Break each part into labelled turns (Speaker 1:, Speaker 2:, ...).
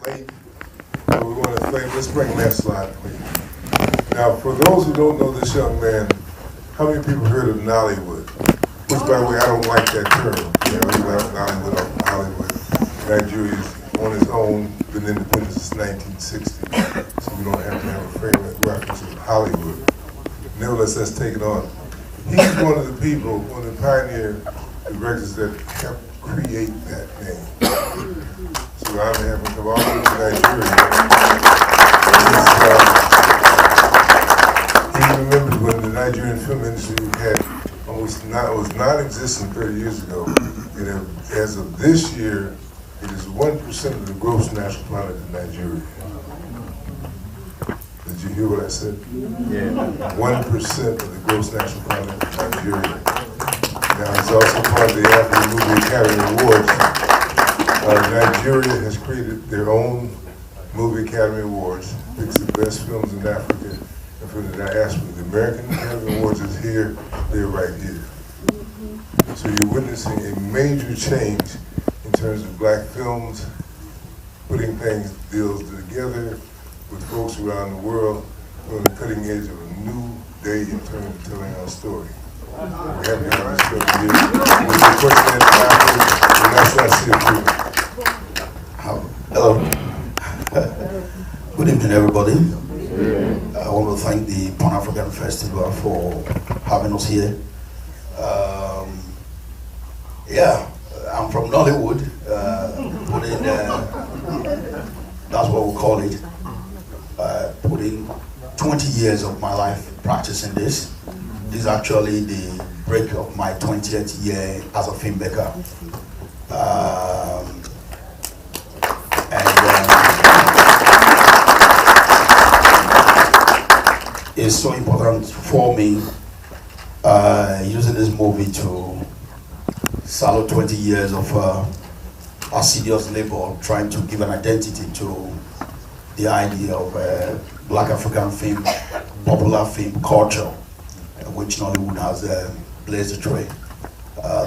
Speaker 1: late. So we want to thank, let's bring Lancelot, please. Now, for those who don't know this young man, how many people heard of Nollywood? Which, by the way, I don't like that term. You know, Nollywood or Hollywood. Nigeria's on its own, been independent since 1960. So we don't have to have a frame of reference of Hollywood. Nevertheless, let's take it on. He's one of the people, one of the pioneer directors that helped create that name. So I'm having him come all the way to Nigeria. He remembers when the Nigerian film industry was non-existent 30 years ago. And as of this year, it is 1% of the gross national product of Nigeria. Did you hear what I said? Yeah. 1% of the gross national product of Nigeria. Now, it's also part of the African Movie Academy Awards. Nigeria has created their own Movie Academy Awards, picks the best films in Africa and from the diaspora. The American Academy Awards is here, they're right here. So you're witnessing a major change in terms of black films, putting deals together with folks around the world on the cutting edge of a new day in terms of telling our story. We're happy to have this show here. With the question and that's what I see it.
Speaker 2: Hello. Good evening, everybody. I want to thank the Pan-African Festival for having us here. I'm from Nollywood. That's what we call it. Put in 20 years of my life practicing this. This is actually the break of my 20th year as a filmmaker. It's so important for me using this movie to salute 20 years of assiduous labor trying to give an identity to the idea of black African film, popular film culture, which Nollywood has blazed the trail.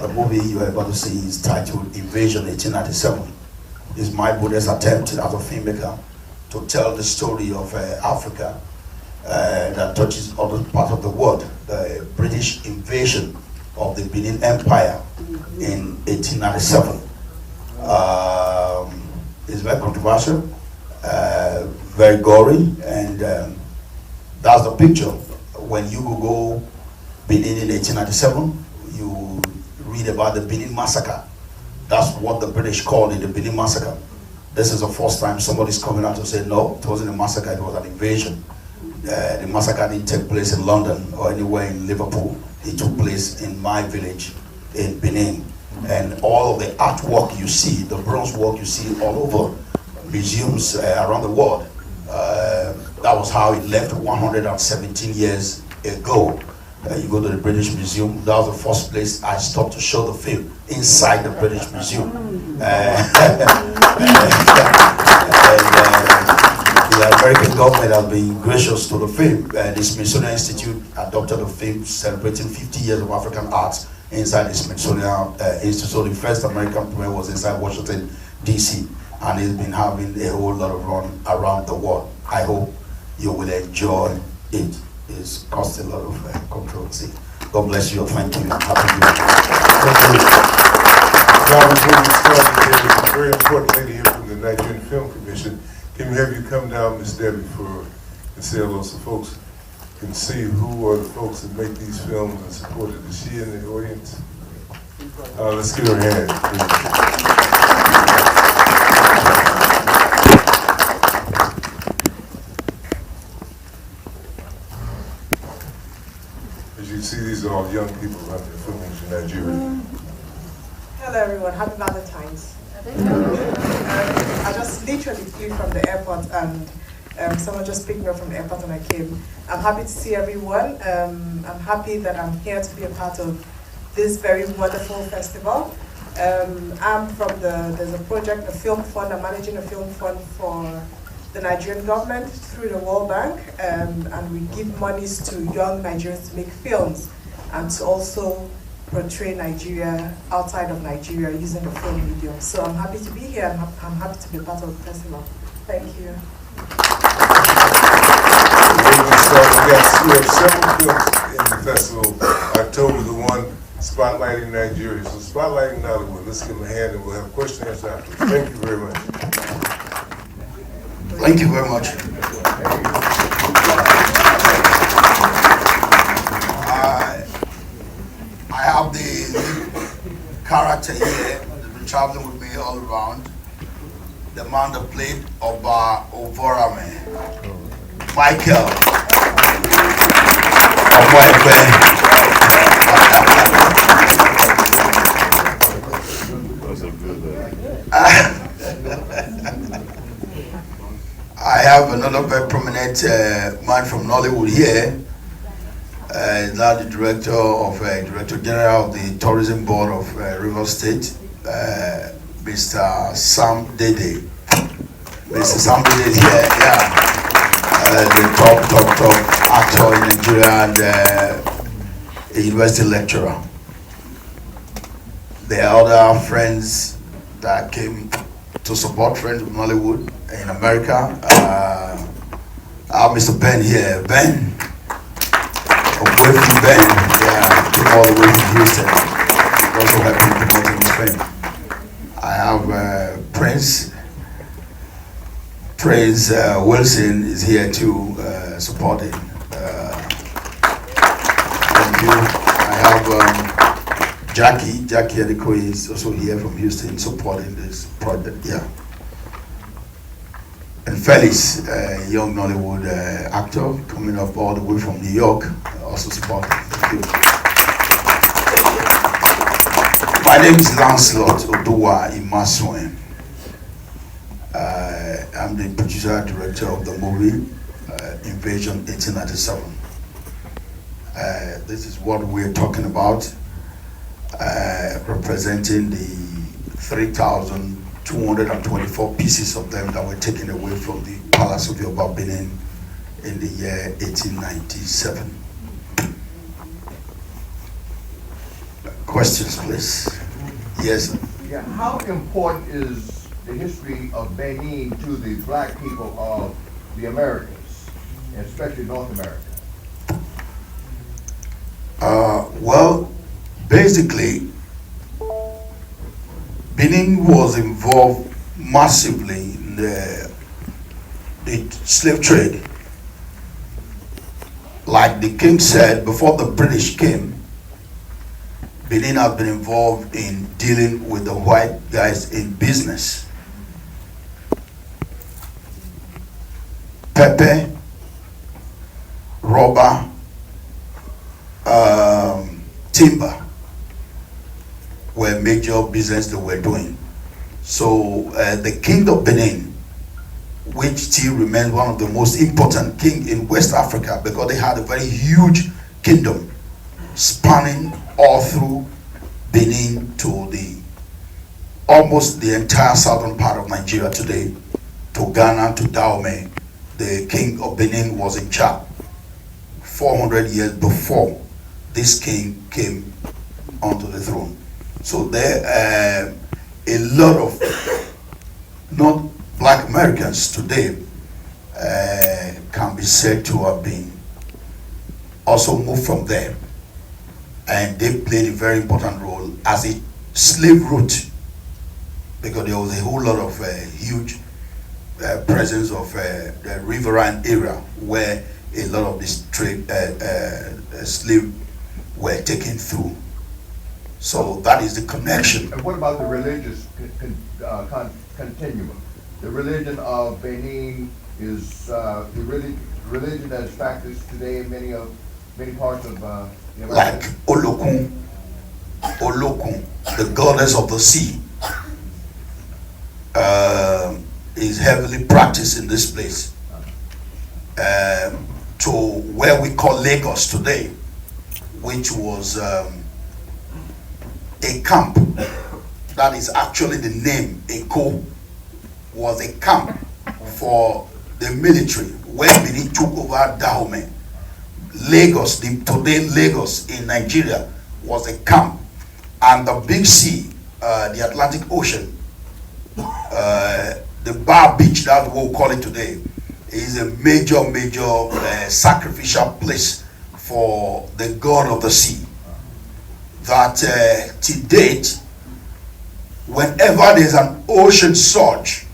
Speaker 2: The movie you are about to see is titled Invasion 1897. It's my modest attempt as a filmmaker to tell the story of Africa that touches other parts of the world. The British invasion of the Benin Empire in 1897. It's very controversial, very gory, and that's the picture. When you go Benin in 1897, you read about the Benin Massacre. That's what the British called it, the Benin Massacre. This is the first time somebody's coming out to say, no, it wasn't a massacre, it was an invasion. The massacre didn't take place in London or anywhere in Liverpool. It took place in my village in Benin. And all of the artwork you see, the bronze work you see all over museums around the world, that was how it left 117 years ago. You go to the British Museum, that was the first place I stopped to show the film, inside the British Museum. The American government has been gracious to the film. The Smithsonian Institute adopted the film celebrating 50 years of African arts inside the Smithsonian Institute. So the first American premiere was inside Washington, D.C. and it's been having a whole lot of run around the world. I hope you will enjoy it. It's caused a lot of controversy. God bless you. Thank you. Happy New Year.
Speaker 1: Now, before we start, there's a very important lady here from the Nigerian Film Commission. Can we have you come down, Miss Debbie, and say hello so folks can see who are the folks that make these films and support it? Is she in the audience? Let's give her a hand, please. As you can see, these are all young people out there filming in Nigeria.
Speaker 3: Hello everyone, happy Valentine's. I just literally flew from the airport and someone just picked me up from the airport and I came. I'm happy to see everyone. I'm happy that I'm here to be a part of this very wonderful festival. I'm from there's a project, a film fund, I'm managing a film fund for the Nigerian government through the World Bank, and we give monies to young Nigerians to make films and to also portray Nigeria outside of Nigeria using the film medium. So I'm happy to be here, I'm happy to be part of the festival. Thank you.
Speaker 1: We have several films in the festival. October, the one spotlighting Nigeria. So spotlighting Nollywood. Let's give them a hand and we'll have question and answer afterwards. Thank you very much.
Speaker 2: Thank you very much. I have the character here that's been traveling with me all around. The man that played Oba Ovorame, Michael Omoregbe. I have another very prominent man from Nollywood here. Now the Director General of the Tourism Board of Rivers State, Mr. Sam Dede. Mr. Sam Dede is here, yeah. The top actor in Nigeria and a university lecturer. There are other friends that came to support friends from Nollywood in America. I have Mr. Ben here. Ben, away from Ben, yeah, came all the way from Houston. Also helping promoting his film. I have Prince Wilson is here too, supporting. Thank you. I have Jackie Adekoye is also here from Houston supporting this project, yeah. And Felix, a young Nollywood actor coming up all the way from New York, also supporting. Thank you. My name is Lancelot Oduwa Imasuen. I'm the producer director of the movie Invasion 1897. This is what we're talking about, representing the 3,224 pieces of them that were taken away from the Palace of Yoruba Benin in the year 1897. Questions, please. Yes.
Speaker 4: Yeah. How important is the history of Benin to the black people of the Americas, and especially North America?
Speaker 2: Well, basically, Benin was involved massively in the slave trade. Like the king said, before the British came, Benin has been involved in dealing with the white guys in business. Pepper, rubber, timber were major business they were doing. So the king of Benin, which still remains one of the most important king in West Africa, because they had a very huge kingdom spanning all through Benin to almost the entire southern part of Nigeria today, to Ghana, to Dahomey. The king of Benin was in charge 400 years before this king came onto the throne. So there a lot of not black Americans today can be said to have been also moved from there, and they played a very important role as a slave route, because there was a whole lot of huge presence of the riverine area where a lot of this trade slave were taken through. So that is the connection.
Speaker 4: And what about the religious continuum? The religion of Benin is the religion that is practiced today in many parts of the Americas.
Speaker 2: Like Olokun, the goddess of the sea, is heavily practiced in this place. To where we call Lagos today, which was a camp. That is actually the name. Eko was a camp for the military when Benin took over Dahomey. Lagos, today Lagos in Nigeria, was a camp, and the big sea, the Atlantic Ocean, the Bar Beach, that's what we call it today, is a major sacrificial place for the god of the sea. That to date, whenever there's an ocean surge,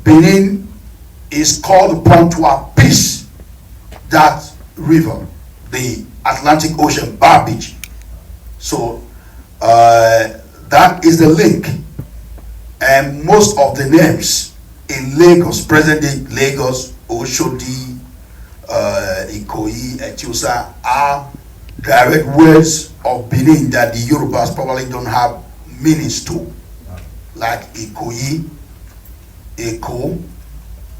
Speaker 2: Benin is called upon to appease that river, the Atlantic Ocean, Bar Beach. So that is the link. And most of the names in Lagos, present-day Lagos, Oshodi, Ikoyi, Etiosa, are direct words of Benin that the Yorubas probably don't have meanings to, like Ikoyi, Eko,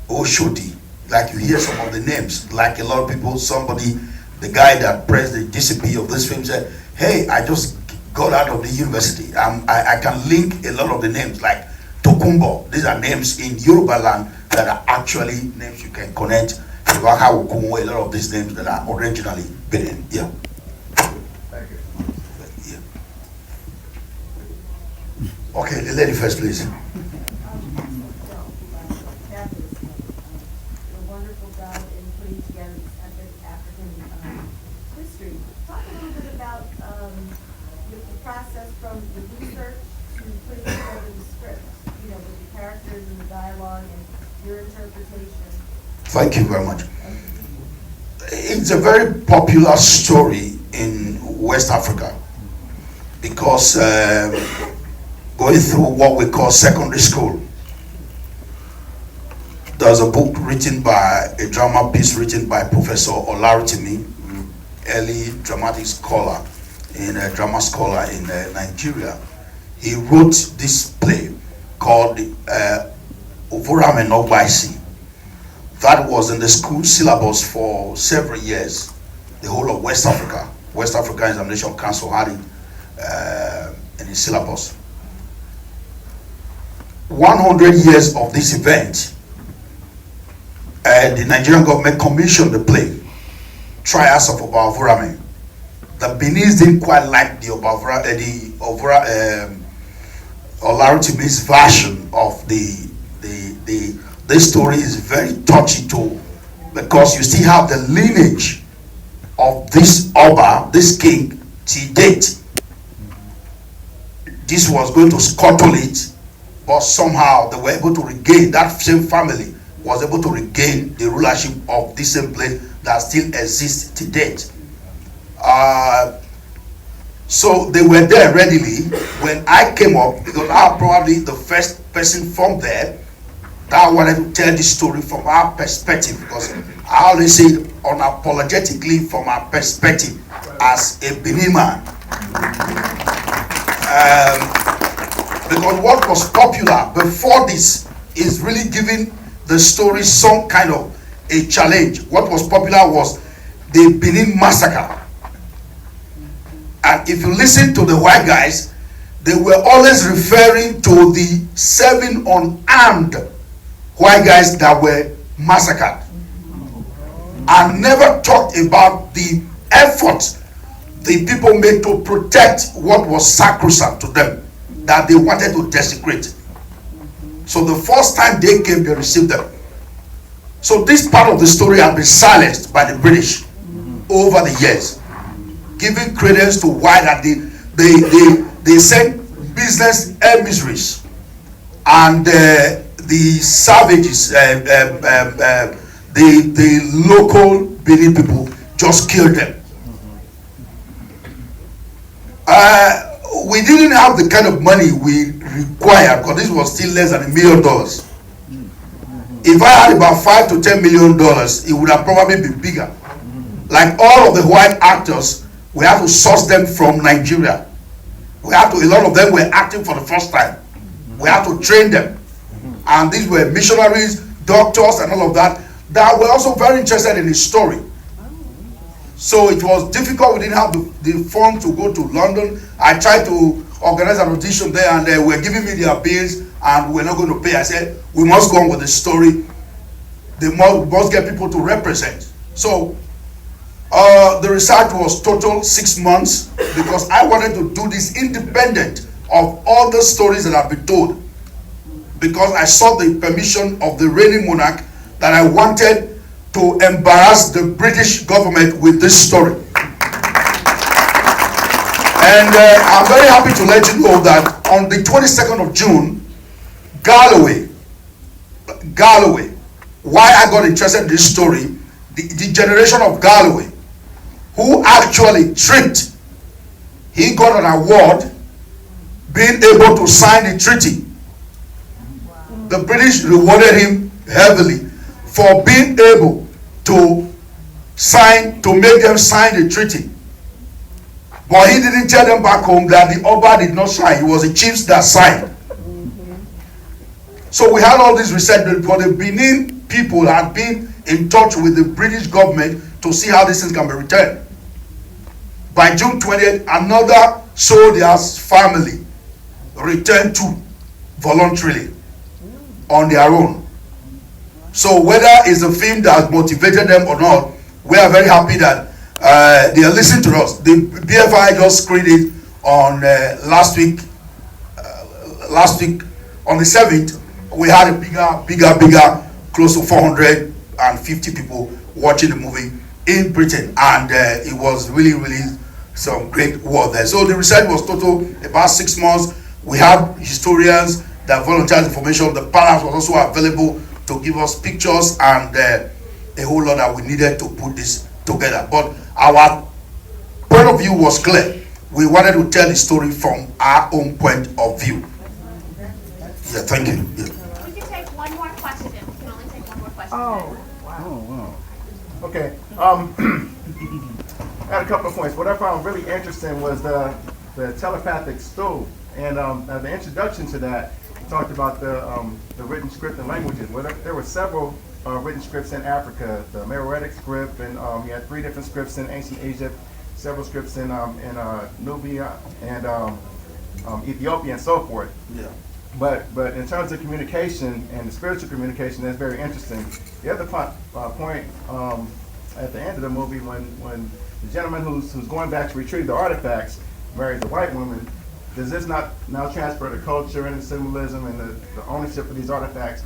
Speaker 2: Oshodi. Like you hear some of the names, like a lot of people, the guy that pressed the DCP of this film said, hey, I just got out of the university. I can link a lot of the names, like Tokumbo. These are names in Yoruba land that are actually names you can connect. A lot of these names that are originally Benin. Yeah.
Speaker 4: Thank you.
Speaker 2: Yeah. Okay, the lady first, please. Thank you very much. It's a very popular story in West Africa because going through what we call secondary school, there's a book written by, a drama piece written by Professor Olaritimi, early dramatic scholar, a drama scholar in Nigeria. He wrote this play called Ovurame Nogbaisi. That was in the school syllabus for several years. The whole of West Africa, West African Examination Council had it in the syllabus. 100 years of this event, the Nigerian government commissioned the play, Trials of Ovurame. The Beninese didn't quite like the Olaritimi's version of this story is very touchy too, because you still have the lineage of this Oba, this king, to date. This was going to scuttle it, but somehow they were able to regain, that same family was able to regain the rulership of this same place that still exists to date. So they were there readily when I came up, because I'm probably the first person from there that wanted to tell this story from our perspective, because I always say unapologetically from our perspective as a Benin man. Because what was popular before this is really giving the story some kind of a challenge. What was popular was the Benin massacre. And if you listen to the white guys, they were always referring to the 7 unarmed white guys that were massacred, and never talked about the effort the people made to protect what was sacrosanct to them, that they wanted to desecrate. So the first time they came, they received them. So this part of the story has been silenced by the British over the years, giving credence to why that they sent business emissaries and the savages, the local Benin people just killed them. We didn't have the kind of money we required, because this was still less than $1 million. If I had about $5 to $10 million, it would have probably been bigger. Like all of the white actors, we had to source them from Nigeria. A lot of them were acting for the first time. We had to train them. And these were missionaries, doctors, and all of that were also very interested in his story. So it was difficult. We didn't have the funds to go to London. I tried to organize an audition there, and they were giving me their bills, and we're not going to pay. I said, we must go on with the story. We must get people to represent. So the research was total 6 months, because I wanted to do this independent of all the stories that have been told, because I sought the permission of the reigning monarch that I wanted to embarrass the British government with this story. And I'm very happy to let you know that on the 22nd of June, Galloway, why I got interested in this story, the generation of Galloway, who actually tricked, he got an award being able to sign the treaty. The British rewarded him heavily for being able to make them sign the treaty. But he didn't tell them back home that the Oba did not sign. It was the chiefs that signed. So we had all this research, but the Benin people had been in touch with the British government to see how these things can be returned. By June 20th, another soldier's family returned to voluntarily on their own. So whether it's a film that motivated them or not, we are very happy that they are listening to us. The BFI just screened it on last week on the 7th. We had a bigger, close to 450 people watching the movie in Britain, and it was really some great work there. So the research was total about 6 months. We have historians that volunteered information. The palace was also available to give us pictures and a whole lot that we needed to put this together. But our point of view was clear. We wanted to tell the story from our own point of view. Yeah, thank you. Yeah.
Speaker 5: We can take one more question. We can only take one more question.
Speaker 6: Oh, wow. Okay. I had a couple of points. What I found really interesting was the telepathic stove, and the introduction to that talked about the written script and languages. Well, there were several written scripts in Africa, the Meroitic script, and you had 3 different scripts in ancient Egypt, several scripts in Nubia and Ethiopia, and so forth.
Speaker 2: Yeah.
Speaker 6: But in terms of communication and the spiritual communication, that's very interesting. The other point at the end of the movie, when the gentleman who's going back to retrieve the artifacts marries a white woman, does this not now transfer the culture and the symbolism and the ownership of these artifacts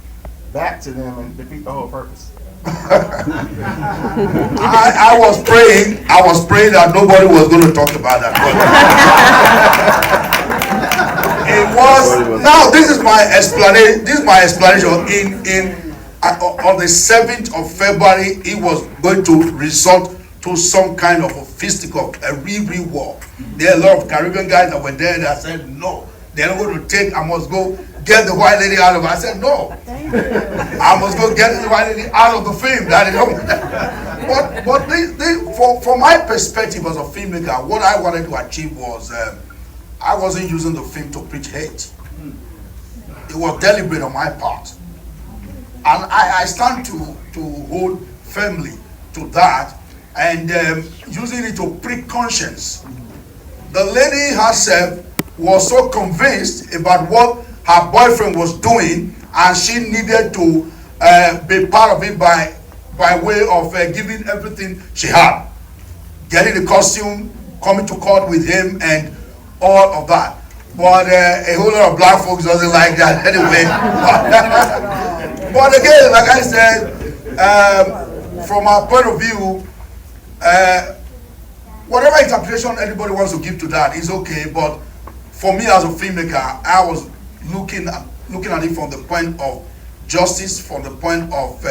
Speaker 6: back to them and defeat the whole purpose?
Speaker 2: I was praying that nobody was going to talk about that. It was, now this is my explanation. On the 7th of February, it was going to result to some kind of a fisticuff, a real war. There are a lot of Caribbean guys that were there that said, no, they're not going to take, I must go get the white lady out of it. I said, no, I must go get the white lady out of the film. From my perspective as a filmmaker, what I wanted to achieve was, I wasn't using the film to preach hate. It was deliberate on my part. And I stand to hold firmly to that, and using it to prick conscience. The lady herself was so convinced about what her boyfriend was doing, and she needed to be part of it by way of giving everything she had. Getting the costume, coming to court with him, and all of that. But a whole lot of black folks doesn't like that anyway. But again, like I said, from our point of view, whatever interpretation anybody wants to give to that is okay. But for me as a filmmaker, I was looking at it from the point of justice, from the point of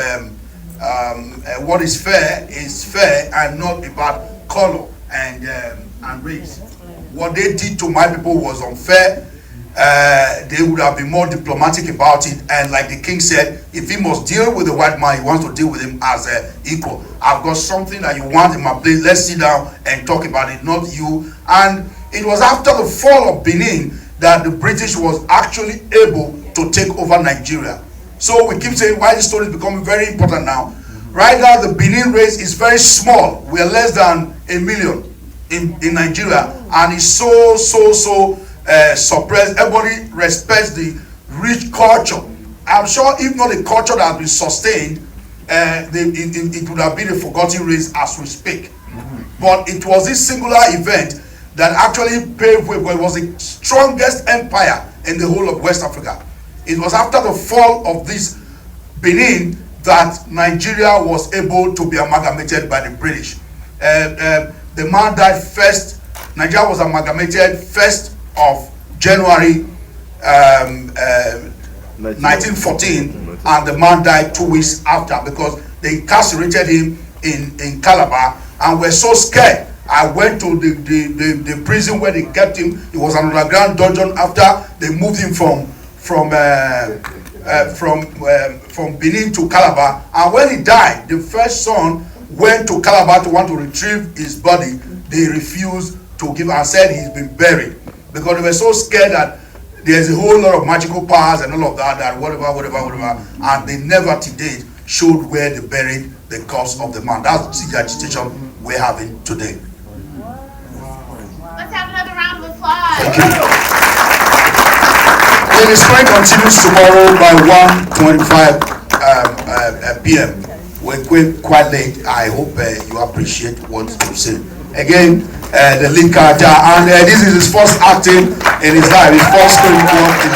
Speaker 2: what is fair and not about color and race. What they did to my people was unfair. They would have been more diplomatic about it, and like the king said, if he must deal with the white man, he wants to deal with him as equal. I've got something that you want in my place, let's sit down and talk about it, not you. And it was after the fall of Benin that the British was actually able to take over Nigeria. So we keep saying why this story is becoming very important now. Right now the Benin race is very small. We are less than 1 million in Nigeria, and it's so suppressed. Everybody respects the rich culture. I'm sure if not a culture that has been sustained, it would have been a forgotten race as we speak. But it was this singular event that actually paved way, it was the strongest empire in the whole of West Africa. It was after the fall of this Benin that Nigeria was able to be amalgamated by the British. The man died first. Nigeria was amalgamated 1st of January 1914, and the man died 2 weeks after because they incarcerated him in Calabar and were so scared. I went to the prison where they kept him. It was an underground dungeon after they moved him from Benin to Calabar. And when he died, the first son went to Calabar to want to retrieve his body. They refused to give and said he's been buried because they were so scared that there's a whole lot of magical powers and all of that, whatever, and they never to date showed where they buried the corpse of the man. That's the agitation we're having today.
Speaker 5: Let's have another round of applause.
Speaker 2: Thank you. The display continues tomorrow by 1:25 p.m. We're quite late. I hope you appreciate what you say. Again, the link and this is his first acting in his life, his first film in